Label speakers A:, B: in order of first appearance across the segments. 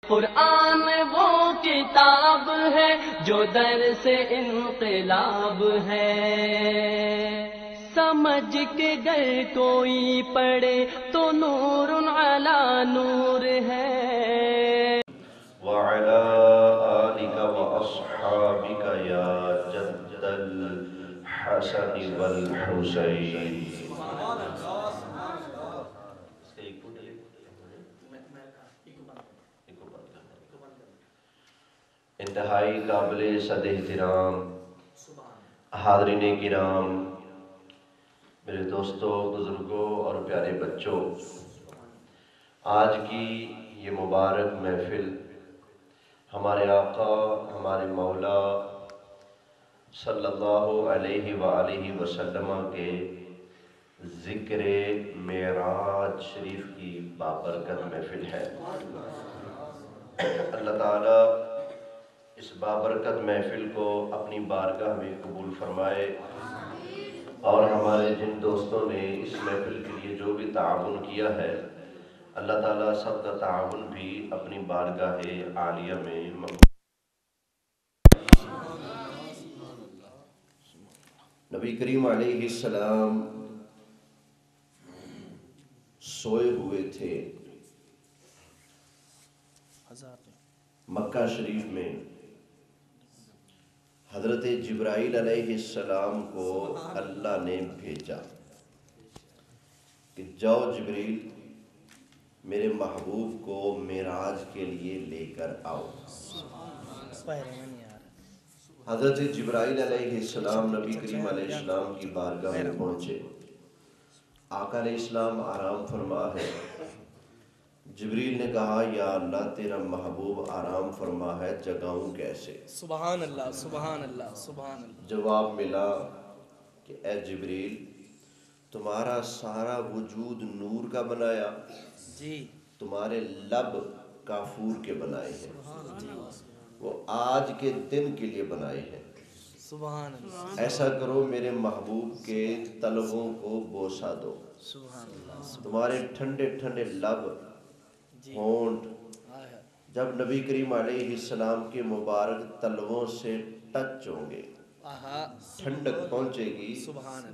A: قرآن وہ کتاب ہے جو در سے انقلاب ہے، سمجھ کے گر کوئی پڑھے تو نور علی نور ہے۔
B: وعلى آلك وأصحابك يا جد الحسن والحسين۔ انتہائی قابل صد احترام حاضرین کرام، میرے دوستوں، بزرگوں اور پیارے بچوں، آج کی یہ مبارک محفل ہمارے آقا ہمارے مولا صلی اللہ علیہ وآلہ وسلم کے ذکر معراج شریف کی بابرکت محفل ہے۔ اللہ تعالیٰ اس بابرکت محفل کو اپنی بارگاہ میں قبول فرمائے، اور ہمارے جن دوستوں نے اس محفل کے لیے جو بھی تعاون کیا ہے، اللہ تعالیٰ سب کا تعاون بھی اپنی بارگاہ عالیہ میں نبی کریم علیہ السلام سوئے ہوئے تھے مکہ شریف میں۔ حضرت جبرائیل علیہ السلام کو اللہ نے بھیجا کہ جاؤ جبریل، میرے محبوب کو معراج کے لیے لے کر آؤ۔ حضرت جبرائیل علیہ السلام نبی کریم علیہ السلام کی بارگاہ میں پہنچے۔ آقا علیہ السلام آرام فرما ہے۔ جبریل نے کہا یا اللہ، تیرا محبوب آرام فرما ہے، جگاؤں کیسے؟
C: سبحان اللہ، سبحان اللہ، سبحان اللہ۔
B: جواب ملا کہ اے جبریل، تمہارا سارا وجود نور کا بنایا،
C: جی
B: تمہارے لب کافور کے بنائے ہیں، وہ آج کے دن کے لیے بنائے ہیں۔
C: سبحان اللہ۔
B: ایسا کرو، میرے محبوب کے تلووں کو بوسہ دو۔
C: سبحان اللہ۔
B: تمہارے ٹھنڈے ٹھنڈے لب، ہونٹ جب نبی کریم علیہ السلام کے مبارک تلووں سے ٹچ ہوں گے، ٹھنڈک پہنچے گی،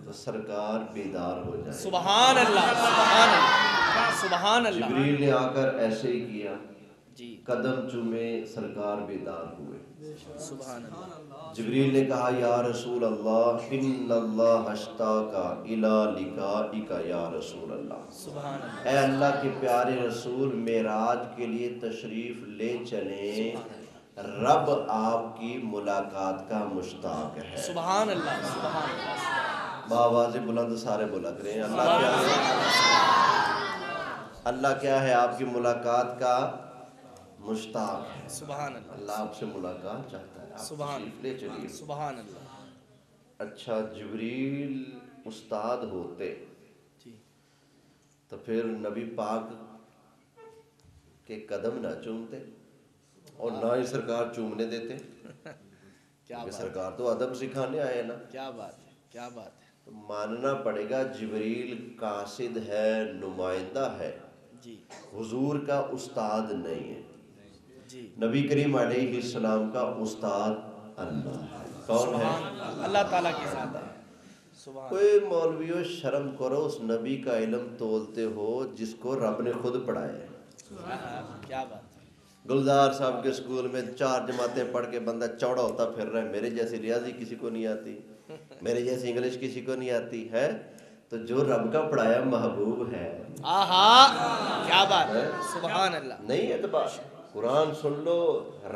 B: تو سرکار بیدار ہو جائے۔
C: سبحان اللہ، سبحان اللہ، سبحان اللہ۔
B: جبریل نے آ کر ایسے ہی کیا،
C: جی
B: قدم چومے، سرکار بیدار ہوئے۔
C: سبحان اللہ۔
B: جبریل نے کہا یا رسول اللہ، ان اللہ اشتاق الی لقائک یا رسول اللہ۔
C: سبحان اللہ۔
B: اے اللہ کے پیارے رسول، معراج کے لیے تشریف لے چلیں، رب آپ کی ملاقات کا مشتاق ہے۔
C: سبحان اللہ، سبحان اللہ۔
B: بآواز بلند سارے بولا کریں، اللہ کیا ہے؟ اللہ کیا ہے؟ آپ کی ملاقات کا مشتاق ہے۔
C: سبحان اللہ۔
B: اللہ آپ سے ملاقات چاہتا ہے، آپ
C: سبحان
B: تشریف لے چلیے۔
C: سبحان اللہ۔
B: اچھا، جبریل استاد ہوتے
C: جی
B: تو پھر نبی پاک کے قدم نہ چومتے اور نہ ہی سرکار چومنے دیتے، کیونکہ سرکار تو ادب سکھانے آئے نا۔
C: کیا بات ہے، کیا بات ہے۔
B: تو ماننا پڑے گا جبریل قاصد ہے، نمائندہ ہے،
C: جی
B: حضور کا استاد نہیں ہے۔
C: جی
B: نبی کریم علیہ السلام کا استاد اللہ ہے۔ کون ہے؟
C: اللہ تعالیٰ کے ساتھ ہے۔ سبحان
B: کوئی مولویو شرم کرو، اس نبی کا علم تولتے ہو جس کو رب نے خود پڑھایا ہے۔
C: کیا بات ہے۔
B: گلزار صاحب کے اسکول میں 4 جماعتیں پڑھ کے بندہ چوڑا ہوتا پھر رہا ہے، میرے جیسی ریاضی کسی کو نہیں آتی، میرے جیسی انگلش کسی کو نہیں آتی ہے، تو جو رب کا پڑھایا محبوب ہے۔
C: آہا، کیا بات ہے۔ سبحان اللہ۔
B: نہیں اعتبار، قرآن سن لو،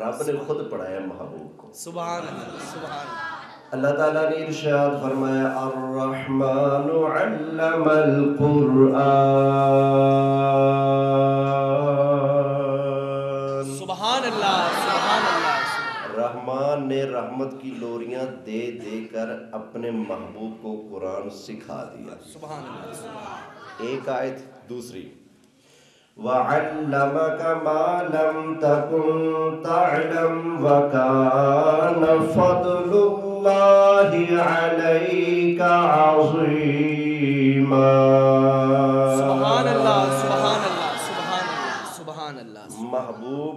B: رب نے خود پڑھایا محبوب کو۔
C: سبحان اللہ، سبحان اللہ۔
B: اللہ تعالیٰ نے ارشاد فرمایا الرحمن علم القرآن۔
C: سبحان اللہ، سبحان اللہ۔
B: رحمان نے رحمت کی لوریاں دے دے کر اپنے محبوب کو قرآن سکھا دیا۔
C: سبحان اللہ۔
B: ایک آیت، دوسری وَعَلَّمَكَ مَا لَمْ تَكُنْ تَعْلَمْ وَكَانَ فَضْلُ اللَّهِ عَلَيْكَ عَظِيمًا۔
C: سبحان اللہ، سبحان اللہ، سبحان اللہ، سبحان اللہ۔
B: محبوب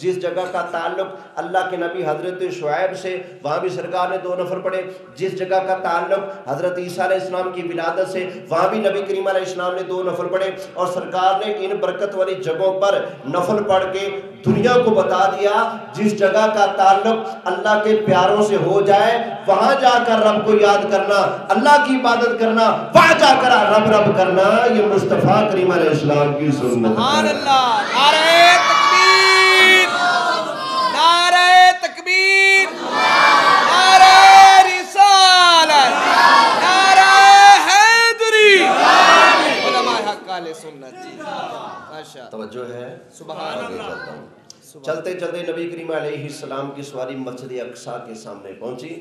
B: جس جگہ کا تعلق اللہ کے نبی حضرت شعیب سے وہاں بھی سرکار نے 2 نفل پڑھے، جس جگہ کا تعلق حضرت عیسیٰ علیہ السلام کی ولادت سے وہاں بھی نبی کریم علیہ السلام نے 2 نفل پڑھے، اور سرکار نے ان برکت والی جگہوں پر نفل پڑھ کے دنیا کو بتا دیا جس جگہ کا تعلق اللہ کے پیاروں سے ہو جائے وہاں جا کر رب کو یاد کرنا، اللہ کی عبادت کرنا، وہاں جا کر رب رب کرنا، یہ مصطفیٰ کریم علیہ السلام کی سنت ہے۔
C: سبحان اللہ، نعرہ تکبیر، نعرہ تکبیر، نعرہ رسالت، نعرہ حیدری، علماء حق اہل سنت جی ماشاء اللہ،
B: توجہ ہے،
C: سبحان
B: آگے
C: اللہ۔
B: چلتا ہوں۔ چلتے چلتے نبی کریم علیہ السلام کی سواری مسجد اقصیٰ کے سامنے پہنچی۔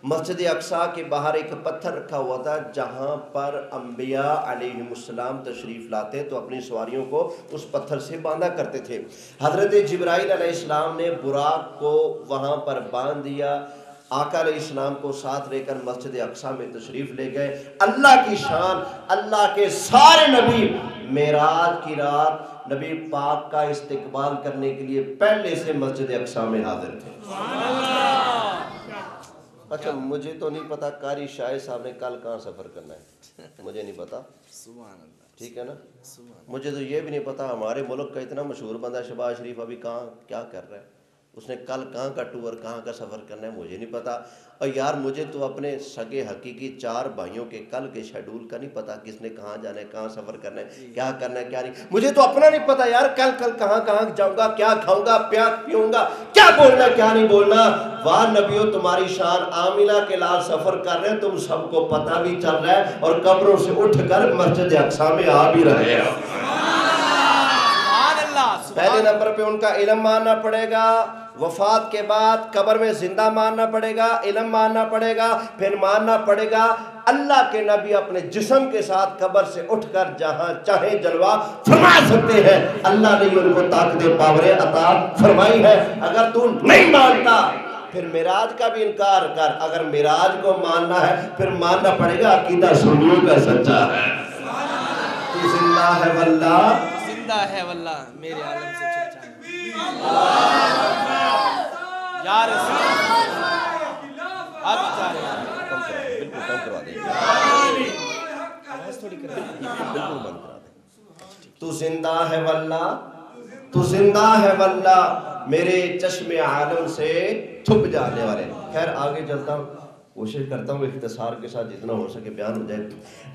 B: مسجد اقصیٰ کے باہر ایک پتھر رکھا ہوا تھا جہاں پر انبیاء علیہ السلام تشریف لاتے تو اپنی سواریوں کو اس پتھر سے باندھا کرتے تھے۔ حضرت جبرائیل علیہ السلام نے براق کو وہاں پر باندھ دیا، آقا علیہ السلام کو ساتھ لے کر مسجد اقصیٰ میں تشریف لے گئے۔ اللہ کی شان، اللہ کے سارے نبی معراج کی رات نبی پاک کا استقبال کرنے کے لیے پہلے سے مسجد اقصیٰ میں حاضر تھے۔ اچھا مجھے تو نہیں پتا قاری شاہ صاحب نے کل کہاں سفر کرنا ہے، مجھے نہیں پتا،
C: سبحان اللہ،
B: ٹھیک ہے نا؟ مجھے تو یہ بھی نہیں پتا ہمارے ملک کا اتنا مشہور بندہ شہباز شریف ابھی کہاں کیا کر رہا ہے، اس نے کل کہاں کا ٹور کہاں کا سفر کرنا ہے مجھے نہیں پتا۔ اور یار مجھے تو اپنے سگے حقیقی 4 بھائیوں کے کل کے شیڈول کا نہیں پتا کس نے کہاں جانا ہے، کہاں سفر کرنا ہے، کیا کرنا ہے کیا نہیں، مجھے تو اپنا نہیں پتا یار کل کہاں جاؤں گا، کیا کھاؤں گا، پیوں گا، کیا بولنا کیا نہیں بولنا۔ واہ نبیوں تمہاری شان، آمینہ کے لال سفر کر رہے ہیں، تم سب کو پتہ بھی چل رہا ہے اور قبروں سے اٹھ کر مسجد اقصیٰ میں آ بھی رہے ہیں۔ پہلے نمبر پہ ان کا علم ماننا پڑے گا، وفات کے بعد قبر میں زندہ ماننا پڑے گا، علم ماننا پڑے گا، پھر ماننا پڑے گا اللہ کے نبی اپنے جسم کے ساتھ قبر سے اٹھ کر جہاں چاہیں جلوہ فرما سکتے ہیں، اللہ نے ان کو طاقت پاوریں عطا فرمائی ہے۔ اگر تو نہیں مانتا پھر معراج کا بھی انکار کر، اگر معراج کو ماننا ہے پھر ماننا پڑے گا عقیدہ سنیوں کا سچا ہے۔ تو زندہ ہے واللہ،
C: زندہ ہے واللہ، میرے عالم سے چھپ جانا یا رسول اب چاہے
B: بالکل کم کروا دیں، بالکل بند کروا دیں۔ تو زندہ ہے واللہ، تو زندہ ہے واللہ، میرے چشم عالم سے چھپ جانے والے۔ خیر آگے چلتا ہوں، کوشش کرتا ہوں اختصار کے ساتھ جتنا ہو سکے بیان ہو جائے۔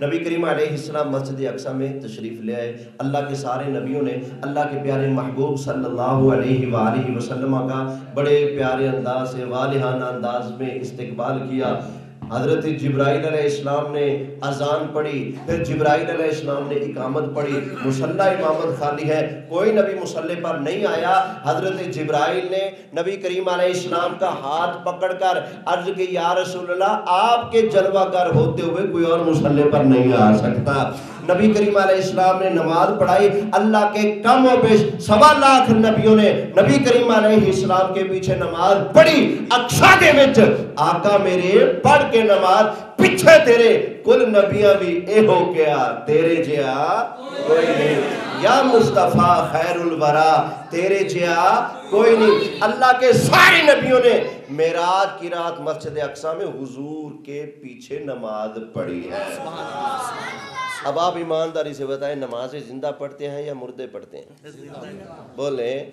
B: نبی کریم علیہ السلام مسجد اقصیٰ میں تشریف لے آئے۔ اللہ کے سارے نبیوں نے اللہ کے پیارے محبوب صلی اللہ علیہ وآلہ وسلم کا بڑے پیارے انداز سے والہانہ انداز میں استقبال کیا۔ حضرت جبرائیل علیہ السلام نے اذان پڑھی، پھر جبرائیل علیہ السلام نے اقامت پڑھی، مصلی امامت خالی ہے، کوئی نبی مصلی پر نہیں آیا۔ حضرت جبرائیل نے نبی کریم علیہ السلام کا ہاتھ پکڑ کر عرض کی یا رسول اللہ آپ کے جلوہ گر ہوتے ہوئے کوئی اور مصلی پر نہیں آ سکتا۔ نبی کریم علیہ السلام نے نماز پڑھائی، اللہ کے کم و بیش 1.25 لاکھ نبیوں نے نبی کریم علیہ السلام کے پیچھے نماز پڑھی۔ اقصیٰ دے وچ آقا میرے پڑھ کے نماز پیچھے تیرے کل نبیاں بھی اے ہو گیا تیرے جیا کوئی نہیں، یا مصطفیٰ خیر الورا تیرے جیا کوئی نہیں۔ اللہ کے سارے نبیوں نے معراج کی رات مسجد اقصیٰ میں حضور کے پیچھے نماز پڑھی ہے۔ اب آپ ایمانداری سے بتائیں نمازیں زندہ پڑھتے ہیں یا مردے پڑھتے ہیں؟ بولیں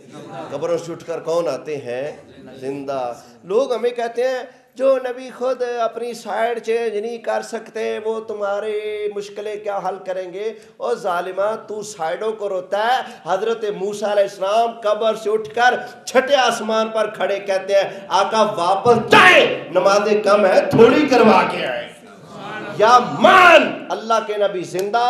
B: قبروں سے اٹھ کر کون آتے ہیں؟ زندہ۔ لوگ ہمیں کہتے ہیں جو نبی خود اپنی سائیڈ چینج نہیں کر سکتے وہ تمہاری مشکلیں کیا حل کریں گے؟ اور ظالمہ تو سائیڈوں کو روتا ہے۔ حضرت موسیٰ علیہ السلام قبر سے اٹھ کر چھٹے آسمان پر کھڑے کہتے ہیں آقا واپس جائیں، نمازیں کم ہیں تھوڑی کروا کے آئے۔ یا مان اللہ کے نبی زندہ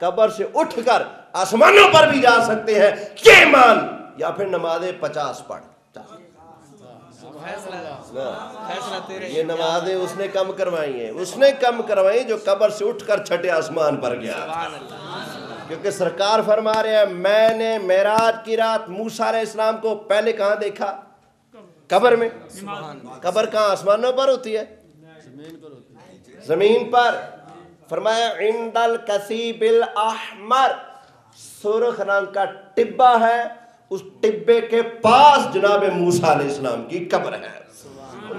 B: قبر سے اٹھ کر آسمانوں پر بھی جا سکتے ہیں، یہ مان، یا پھر نمازیں 50 پڑھ۔ یہ نمازیں اس نے کم کروائی ہیں، اس نے کم کروائی جو قبر سے اٹھ کر چھٹے آسمان پر گیا، کیونکہ سرکار فرما رہے ہیں میں نے معراج کی رات موسیٰ علیہ السلام کو پہلے کہاں دیکھا؟ قبر میں۔ قبر کہاں آسمانوں پر ہوتی ہے؟ زمین پر۔ فرمایا عند الکثیب الاحمر، سرخ رنگ کا ٹبا ہے، اس ٹبے کے پاس جناب موسیٰ علیہ السلام کی قبر ہے۔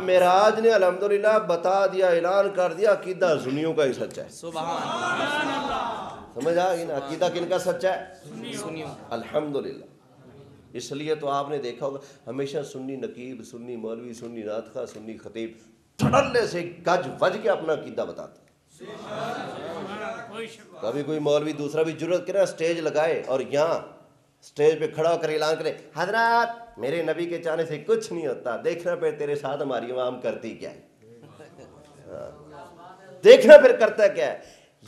B: معراج نے الحمدللہ بتا دیا، اعلان کر دیا عقیدہ سنیوں کا ہی سچا ہے۔ سمجھ آ گئی نا؟ عقیدہ کن کا سچا ہے؟
C: سنیوں۔
B: الحمدللہ۔ اس لیے تو آپ نے دیکھا ہوگا ہمیشہ سنی نقیب، سنی مولوی، سنی نعت خواہ، سنی خطیب دھڑلے سے گج وج کے اپنا عقیدہ بتاتے ہیں۔ کبھی کوئی مولوی دوسرا بھی جرأت کرے سٹیج لگائے اور یہاں سٹیج پہ کھڑا ہو کر اعلان کرے حضرات میرے نبی کے چاہنے سے کچھ نہیں ہوتا، دیکھنا پھر تیرے ساتھ ہماری عوام کرتی کیا ہے، دیکھنا پھر کرتا کیا ہے۔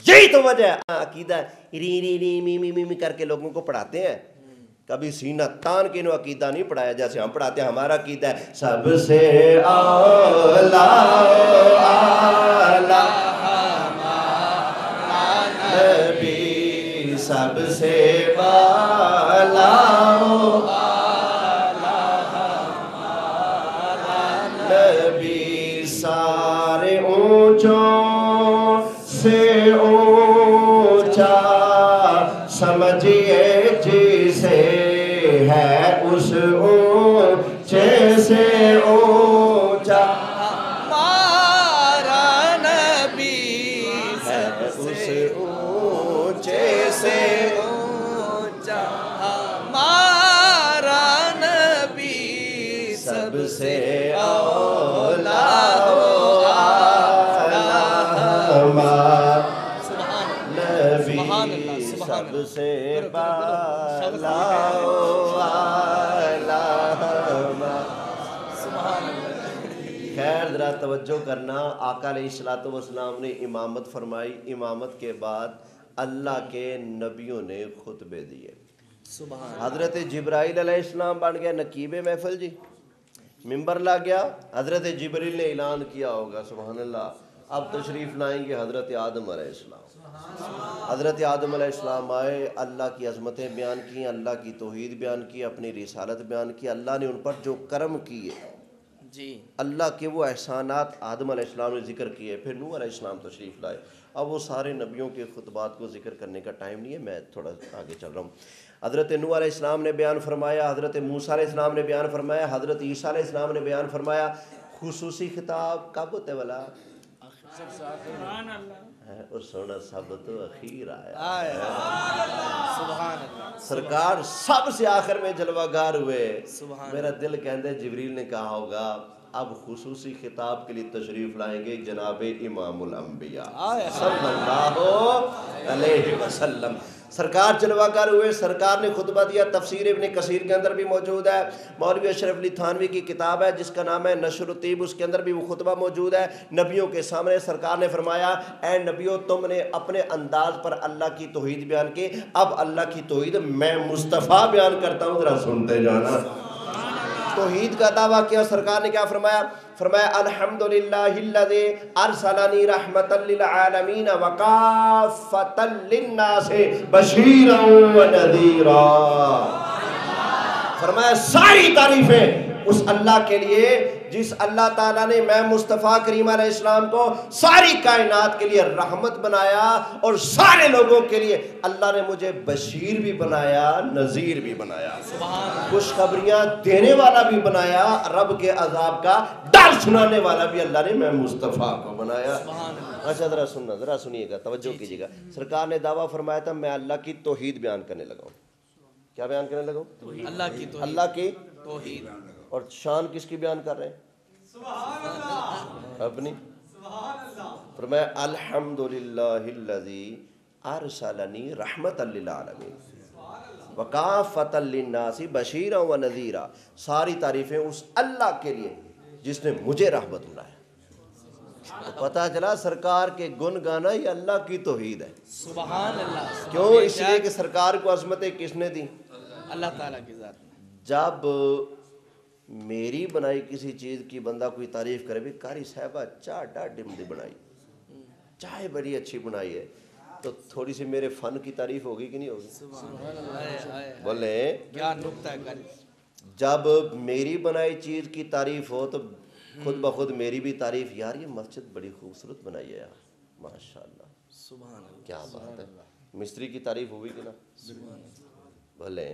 B: یہی تو وجہ ہے عقیدہ ری ری ری می می می کر کے لوگوں کو پڑھاتے ہیں، کبھی سینہ تان کے انہوں عقیدہ نہیں پڑھایا جیسے ہم پڑھاتے ہیں۔ ہمارا عقیدہ ہے سب سے اولا اعلیٰ نبی، سب سے بالا نبی، سارے اونچوں سے اونچا سمجھئے جسے ہے اس اونچے سے اونچا
C: ہمارا نبی
B: ہے اس اونچے سے
C: اونچا، ہمارا نبی
B: سب سے اولا ہمارا نبی، سب سے بالا خیر ذرا توجہ کرنا۔ آقا علیہ السلام نے امامت فرمائی، امامت کے بعد اللہ کے نبیوں نے خطبے دیے۔ حضرت جبرائیل علیہ السلام بن گیا نقیب محفل جی، ممبر لا گیا، حضرت جبریل نے اعلان کیا ہوگا سبحان اللہ اب تشریف لائیں گے حضرت آدم علیہ السلام۔ حضرت آدم علیہ السلام آئے، اللہ کی عظمتیں بیان کی، اللہ کی توحید بیان کی، اپنی رسالت بیان کی، اللہ نے ان پر جو کرم کیے
C: جی،
B: اللہ کے وہ احسانات آدم علیہ السلام نے ذکر کیے۔ پھر نوح علیہ السلام تشریف لائے۔ اب وہ سارے نبیوں کے خطبات کو ذکر کرنے کا ٹائم نہیں ہے، میں تھوڑا آگے چل رہا ہوں۔ حضرت نوح علیہ السلام نے بیان فرمایا، حضرت موسیٰ علیہ السلام نے بیان فرمایا، حضرت عیسیٰ علیہ السلام نے بیان فرمایا۔ خصوصی خطاب کب ہوتے والا اور سونا سب تو اخیر آیا،
C: سبحان اللہ،
B: سرکار سب سے آخر میں جلوہ گار ہوئے۔
C: سبحان
B: میرا دل کہندے جبریل نے کہا ہوگا اب خصوصی خطاب کے لیے تشریف لائیں گے جناب امام الانبیاء صلی اللہ علیہ وسلم۔ سرکار جلوہ گر ہوئے، سرکار نے خطبہ دیا۔ تفسیر ابن کثیر کے اندر بھی موجود ہے، مولوی اشرف علی تھانوی کی کتاب ہے جس کا نام ہے نشر الطیب، اس کے اندر بھی وہ خطبہ موجود ہے۔ نبیوں کے سامنے سرکار نے فرمایا اے نبیوں تم نے اپنے انداز پر اللہ کی توحید بیان کی، اب اللہ کی توحید میں مصطفیٰ بیان کرتا ہوں، ذرا سنتے جانا۔ توحید کا دعویٰ کیا، سرکار نے کیا فرمایا؟ فرمایا الحمدللہ الذی ارسلنی رحمتا للعالمین وکافتا للناس بشیرا ونذیرا۔ فرمایا ساری تعریفیں اس اللہ کے لیے جس اللہ تعالیٰ نے میں مصطفیٰ کریم علیہ السلام کو ساری کائنات کے لیے رحمت بنایا اور سارے لوگوں کے لیے اللہ نے مجھے بشیر بھی بنایا، نذیر بھی بنایا، خوشخبریاں دینے والا بھی بنایا، رب کے عذاب کا ڈر سنانے والا بھی اللہ نے میں مصطفیٰ کو بنایا۔ اچھا ذرا سنیے گا، توجہ کیجیے گا۔ سرکار نے دعویٰ فرمایا تھا میں اللہ کی توحید بیان کرنے لگا ہوں۔ کیا بیان کرنے لگا ہوں؟ اللہ کی
C: توحید۔
B: اور شان کس کی بیان کر رہے ہیں؟ اپنی۔ فرمایا الحمدللہ الذی ارسلنی رحمتا للعالمین وکافتا للناس بشیرا ونذیرا۔ ساری تعریفیں اس اللہ کے لیے جس نے مجھے رحمت بنایا۔ پتہ چلا سرکار کے گن گانا یہ اللہ کی توحید ہے۔
C: سبحان اللہ۔
B: کیوں؟ اس لیے کہ سرکار کو عظمتیں کس نے دی؟
C: اللہ تعالیٰ کی ذات نے۔
B: جب میری بنائی کسی چیز کی بندہ کوئی تعریف کرے بھی کاری صاحبہ چاٹا ڈمڈی بنائی، چائے بڑی اچھی بنائی ہے، تو تھوڑی سی میرے فن کی تعریف ہوگی کہ نہیں ہوگی؟ بولیں
C: کیا نکتہ ہے۔
B: جب میری بنائی چیز کی تعریف ہو تو خود بخود میری بھی تعریف، یار یہ مسجد بڑی خوبصورت بنائی ہے یار ماشاءاللہ،
C: سبحان اللہ،
B: کیا بات ہے۔ مستری کی تعریف ہوگی کہ نا؟ بولیں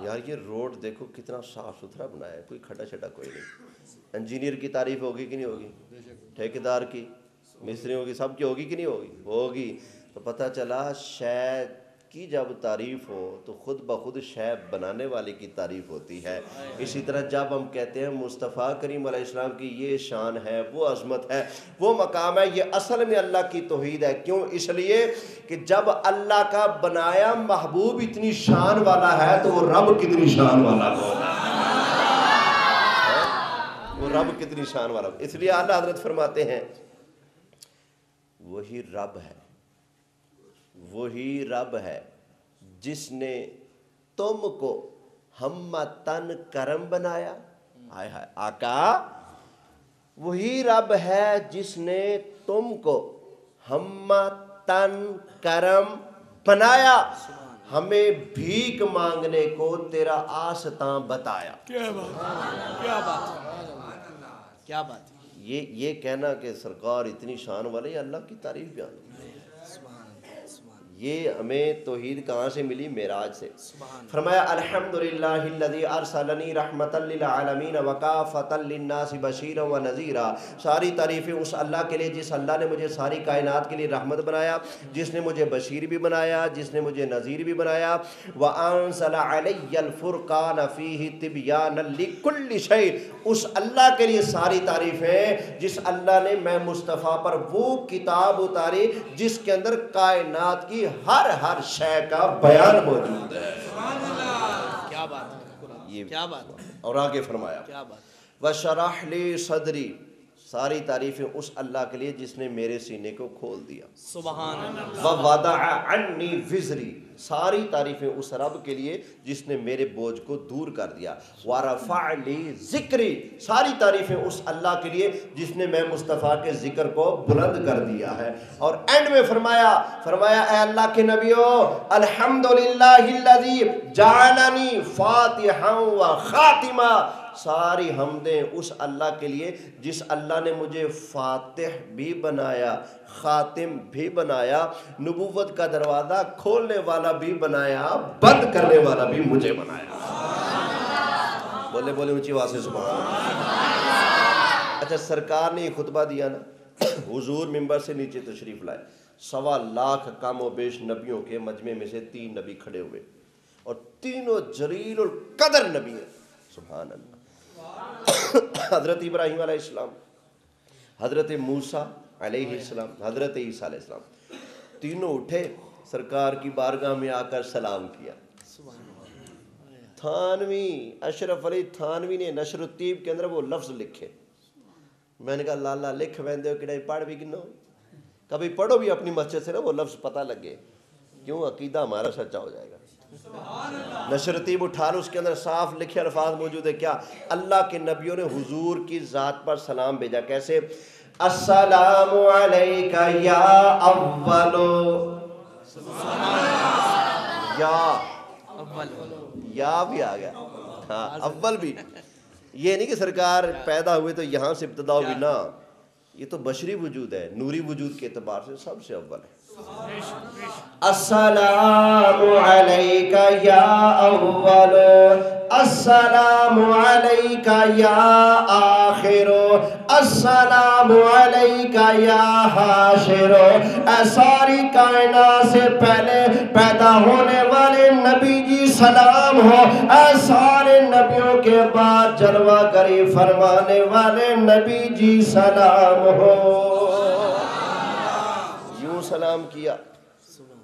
B: یار یہ روڈ دیکھو کتنا صاف ستھرا بنایا ہے، کوئی کھٹا چھٹا کوئی نہیں۔ انجینئر کی تعریف ہوگی کہ نہیں ہوگی؟ ٹھیکیدار کی، مستریوں کی، سب کی ہوگی کہ نہیں ہوگی؟ ہوگی۔ تو پتہ چلا شے کی جب تعریف ہو تو خود بخود شے بنانے والے کی تعریف ہوتی ہے۔ اسی طرح جب ہم کہتے ہیں مصطفیٰ کریم علیہ السلام کی یہ شان ہے، وہ عظمت ہے، وہ مقام ہے، یہ اصل میں اللہ کی توحید ہے۔ کیوں؟ اس لیے کہ جب اللہ کا بنایا محبوب اتنی شان والا ہے تو وہ رب کتنی شان والا ہوگا، وہ رب کتنی شان والا ہوگا۔ اس لیے اعلیٰ حضرت فرماتے ہیں وہی رب ہے، وہی رب ہے جس نے تم کو ہمتن کرم بنایا۔ ہائے ہائے آقا، وہی رب ہے جس نے تم کو ہمتن کرم بنایا، ہمیں بھیک مانگنے کو تیرا آستاں بتایا۔
C: کیا بات، کیا بات، کیا بات۔
B: یہ کہنا کہ سرکار اتنی شان والے، یہ اللہ کی تعریف بیان ہے۔ یہ ہمیں توحید کہاں سے ملی؟ معراج سے۔ فرمایا الحمدللہ الذی ارسلنی رحمتا للعالمین وکافۃ للناس بشیرا ونذیرا۔ ساری تعریفیں اس اللہ کے لیے جس اللہ نے مجھے ساری کائنات کے لیے رحمت بنایا، جس نے مجھے بشیر بھی بنایا، جس نے مجھے نذیر بھی بنایا۔ وانزل علی الفرقان فیہ تبیانا لکل شیء۔ اس اللہ کے لیے ساری تعریفیں جس اللہ نے میں مصطفیٰ پر وہ کتاب اتاری جس کے اندر کائنات کی ہر شے کا بیان موجود ہے۔
C: کیا بات، کیا بات۔
B: اور آگے فرمایا
C: کیا بات۔
B: وشرح لی صدری۔ ساری تعریفیں اس اللہ کے لیے جس نے میرے سینے کو کھول دیا۔
C: سبحان اللہ۔
B: ووضع عنی وزری۔ ساری تعریفیں اس رب کے لیے جس نے میرے بوجھ کو دور کر دیا۔ ورفع لی ذکری۔ ساری تعریفیں اس اللہ کے لیے جس نے میں مصطفیٰ کے ذکر کو بلند کر دیا ہے۔ اور اینڈ میں فرمایا اے اللہ کے نبیو الحمدللہ الذی جعلنی فاتحا و خاتمہ۔ ساری حمدیں اس اللہ کے لیے جس اللہ نے مجھے فاتح بھی بنایا، خاتم بھی بنایا، نبوت کا دروازہ کھولنے والا بھی بنایا، بند کرنے والا بھی مجھے بنایا۔ بولے بولے اونچی آواز سے سبحان اللہ۔ اچھا سرکار نے یہ خطبہ دیا نا، حضور ممبر سے نیچے تشریف لائے، 1.25 لاکھ کم و بیش نبیوں کے مجمع میں سے 3 نبی کھڑے ہوئے اور تینوں جلیل القدر نبی ہیں۔ سبحان اللہ۔ حضرت ابراہیم علیہ السلام، حضرت موسیٰ علیہ السلام، حضرت عیسیٰ علیہ السلام، تینوں اٹھے سرکار کی بارگاہ میں آ کر سلام کیا۔ تھانوی اشرف علی تھانوی نے نشر الطیب کے اندر وہ لفظ لکھے۔ میں نے کہا لالا لکھ ویندے ہو کڑائی پڑھ بھی گنو، کبھی پڑھو بھی اپنی مسجد سے نا وہ لفظ پتہ لگے، کیوں عقیدہ ہمارا سچا ہو جائے گا۔ نشر الطیب اٹھا لو، اس کے اندر صاف لکھے الفاظ موجود ہے کیا؟ اللہ کے نبیوں نے حضور کی ذات پر سلام بھیجا، کیسے؟ السلام علیکہ یا اولو، یا بھی آ گیا، ہاں اول بھی۔ یہ نہیں کہ سرکار پیدا ہوئے تو یہاں سے ابتدا ہوئی، نا، یہ تو بشری وجود ہے، نوری وجود کے اعتبار سے سب سے اول ہے۔ السلام علیکہ یا اول، السلام علیکہ یا آخر، السلام علیکہ یا حاشر۔ اے ساری کائنات سے پہلے پیدا ہونے والے نبی جی سلام ہو، اے سارے نبیوں کے بعد جلوہ گری فرمانے والے نبی جی سلام ہو۔ یوں سلام کیا،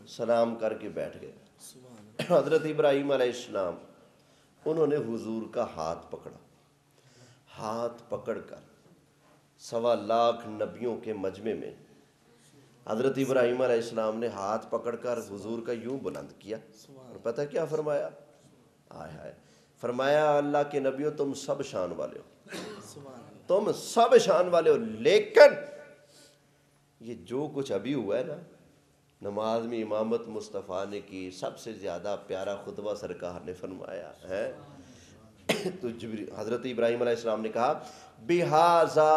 B: سلام کر کے بیٹھ گئے۔ حضرت ابراہیم علیہ السلام انہوں نے حضور کا ہاتھ پکڑا، ہاتھ پکڑ کر 1.25 لاکھ نبیوں کے مجمع میں حضرت ابراہیم علیہ السلام نے ہاتھ پکڑ کر حضور کا یوں بلند کیا، اور پتہ کیا فرمایا؟ آئے ہائے، فرمایا اللہ کے نبیوں تم سب شان والے ہو، تم سب شان والے ہو، لیکن یہ جو کچھ ابھی ہوا ہے نا، نماز میں امامت مصطفیٰ نے کی، سب سے زیادہ پیارا خطبہ سرکار نے فرمایا ہے، تو حضرت ابراہیم علیہ السلام نے کہا بِهَذَا